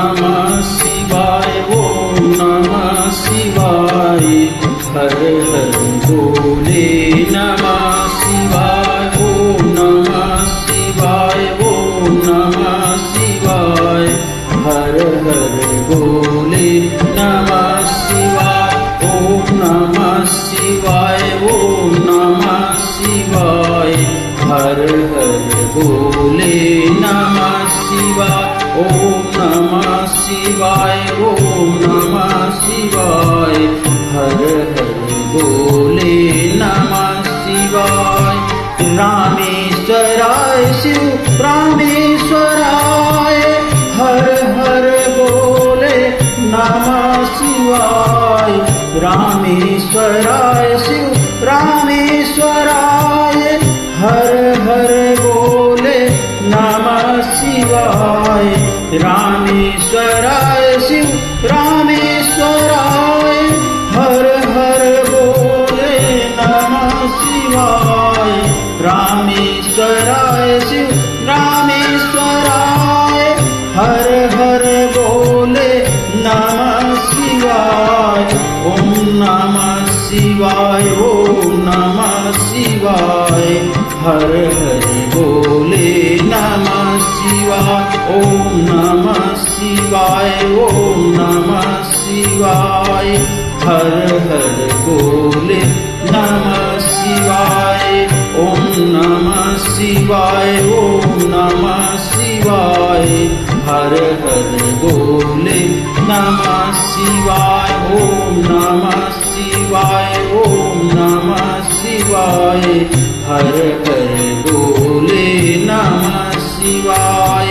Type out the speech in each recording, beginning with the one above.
नमः शिवाय, ओम नमः शिवाय। हर हर बोले नमः शिवाय, ओम नमः शिवाय, ओम नमः शिवाय। हर हर बोले नमः शिवाय, ओम नमः शिवाय, ओम नमः शिवाय। हर हर बोले नमः शिवाय, ओम नमः शिवाय, ओम नमः शिवाय। हर हर बोले नमः शिवाय। रामेश्वराय शिव रामेश्वराय, हर हर बोले नमः शिवाय। रामेश्वराय शिव रामेश्वराय, हर हर बोले नमः शिवाय। रामेश्वराय शिव रामेश्वराय, हर हर बोले नमः शिवाय। रामेश्वराय शिव रामेश्वराय, हर हर बोले नमः शिवाय। ओम नमः शिवाय, ओम नमः शिवाय। हर हर बोले नमः शिवाय, ओम नमः शिवाय, ओम नमः शिवाय। हर हर बोले नमः शिवाय, ओम नमः शिवाय, ओम नमः शिवाय। हर हर बोले नमः शिवाय, ओम नमः शिवाय, ओम नमः शिवाय। हर हर बोले नमः शिवाय।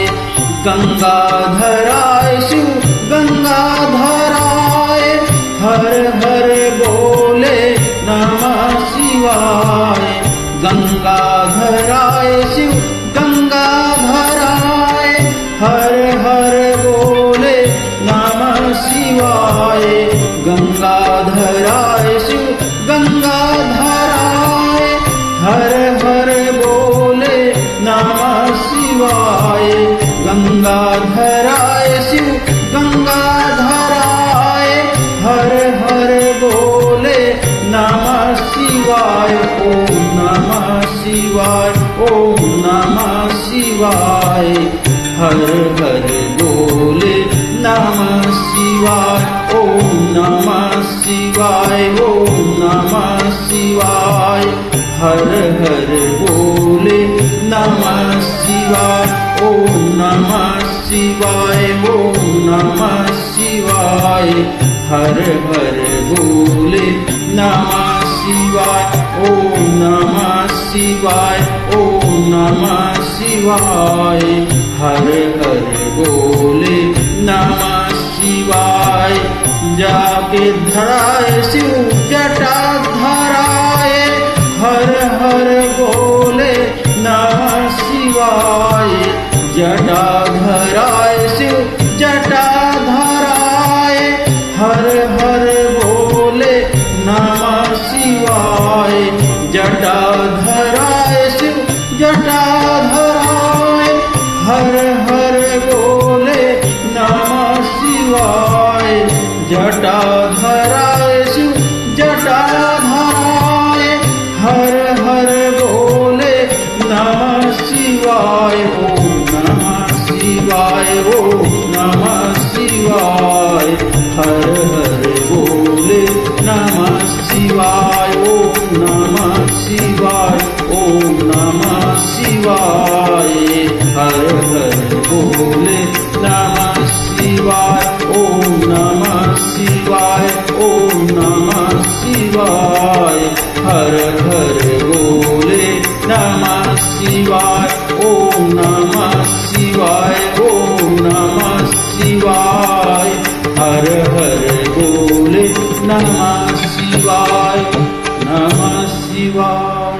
गंगाधराय शिव गंगाधराय, हर हर बोले नमः शिवाय। गंगाधराय शिव गंगाधराय, हर हर बोले नमः शिवाय। गंगाधराय शिव गंगाधराय, हर हर बोले नमः शिवाय। गंगाधराय शिव गंगाधराय, हर हर बोले नमः शिवाय। ओम नमः शिवाय, ओम नमः शिवाय। हर हर बोले नमः शिवाय, ओम नमः शिवाय, ओम नमः शिवाय। हर हर बोले नमः शिवाय, ओम नमः शिवाय, ओम नमः शिवाय। हर हर बोले नमः शिवाय, ओम नमः शिवाय, ओम नमः शिवाय। हर हर बोले नमः शिवाय। जाके धराय शिव जटा धराय, हर हर बोले नमः शिवाय। जटा धराय शिव जटा धराय, हर हर बोले नमः शिवाय। जटा धराय शिव जटा धराय, हर हर बोले नमः शिवाय। जटा धराय शिव जटा धराय, हर हर बोले नमः शिवाय। ओम नमः शिवाय, ओम नमः शिवाय। हर हर बोले नमः शिवाय, ओम नमः शिवाय, ओम नमः शिवाय। हर हर बोले नमः शिवाय, ओम नमः शिवाय, ओम नमः शिवाय। हर हर बोले नमः शिवाय, ओम नमः शिवाय, ओम नमः शिवाय। हर हर बोले नमः शिवाय, नमः शिवाय।